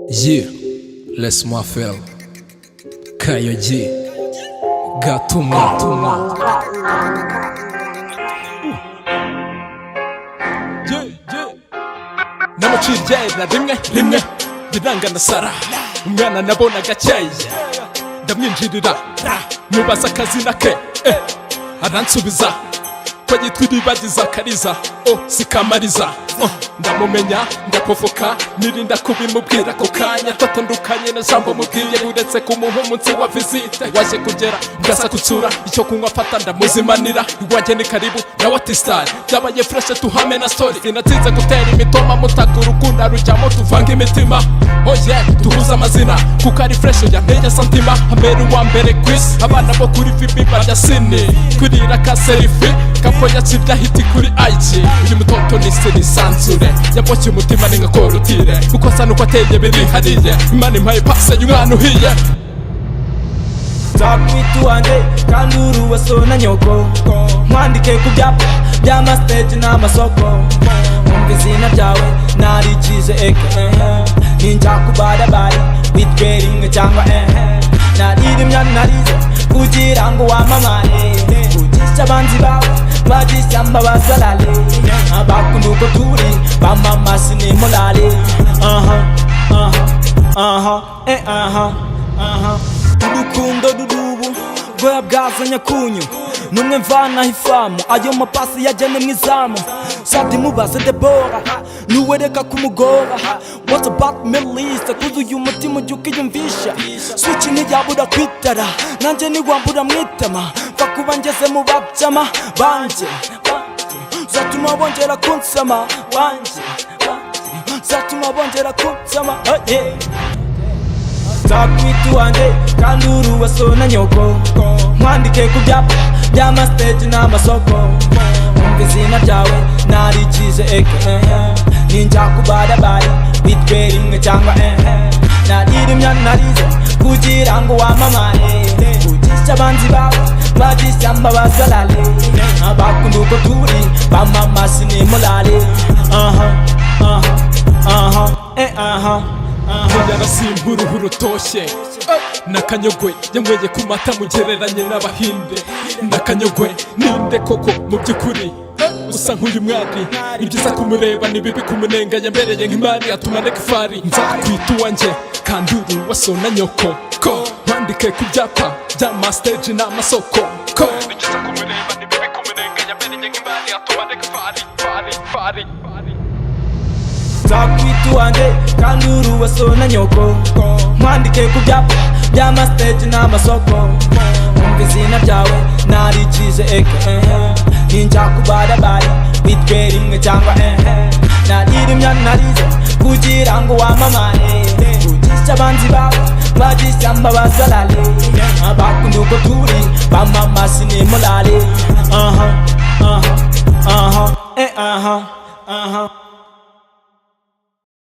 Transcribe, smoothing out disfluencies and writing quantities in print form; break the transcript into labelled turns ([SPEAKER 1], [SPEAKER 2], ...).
[SPEAKER 1] Yeah, laisse-moi faire. Kayoji, Gatuma. Namuciye na rimwe biranga ndasara umwana nabona gakeye ndamwinjirira mubaza akazina ke aransubiza ko yitwa iribagiza kariza sikamariza ndamumenya ndakofoka nirinda kubimubwira ako kanya twatandukanye na jambo mubwiye uretse kumuha umunsi wa visite waje kugera ngasa kutsura icyo kunywa afata ndamuzimanira iwanjye ni karibu na watisitari byabaye fureshe tuhame na story inatinze gutera imitoma mutaka urukundo rujyamo tuvanga imitima duhuza amazina kuko ari fureshe yanteye santima amera uwa mbere ku isi abana bo kuri vibi barya sini kurira ka serifi kapo yakibya hiti kuri IG uyu mutoto ni senisanzure yaboshye umutima ni nka korutire kuko asa nuko ateye birihariye imana impaye pase y'umwana uhiye
[SPEAKER 2] Takwita wanjye kandi urubaso na nyoko mwandike ku byapa by'amastage n'amasoko umva izina ryawe narikize eke ninjya kubadabari witwe rimwe cyangwa naririmya narize kugira ngo wamamare kugisha abanzi bawe bagishyamba bazalale abakunda uko turi bamamasi ni morale urukundo rurubu rwoya bwazanye kunyu numwe mvanaho ifamu ayo mapasi yajyane mu izamu shati mubaze Debora nuwereka kumugora what about Middle East kuzuye umutima ujya ukiyumvisha switch ntiyabura kwitara nanjye ntiwambura mwitama mfa kuba ngeze mu babyama banjye zatuma bongera kunsama wanjye zatuma bongera kunsama Takwita wanjye kandi urubaso na nyoko mwandike ku byapa by'amastage n'amasoko umva izina ryawe narikize eke ninjya kubadabari witwe rimwe cyangwa naririmya narize kugira ngo wamamare kugisha abanzi bawe bagishyamba bazalale abakunda uko turi bamamasi ni morale
[SPEAKER 1] yarasimbura uruhu rutoshye nakanyogwe yanyweye ku mata mugereranye n'abahinde nakanyogwe ninde koko mu by'ukuri usa nk'uyu mwari ni byiza kumureba ni bibi kumunenga yambereye nk'imari atuma ndeka ifari nzakwita uwanjye kandi uru waso na nyoko ko mwandike ku byapa by'amastage n'amasoko ko ni byiza kumureba ni bibi kumunenga yambereye nk'imari atuma ndeka ifari
[SPEAKER 2] Takwita wanjye kandi urubaso na nyoko mwandike ku byapa by'amastage n'amasoko umva izina ryawe narikize eke ninjya kubadabari witwe rimwe cyangwa naririmya narize kugira ngo wamamare kugisha abanzi bawe bagishyamba bazalale abakunda uko turi bamamasi ni morale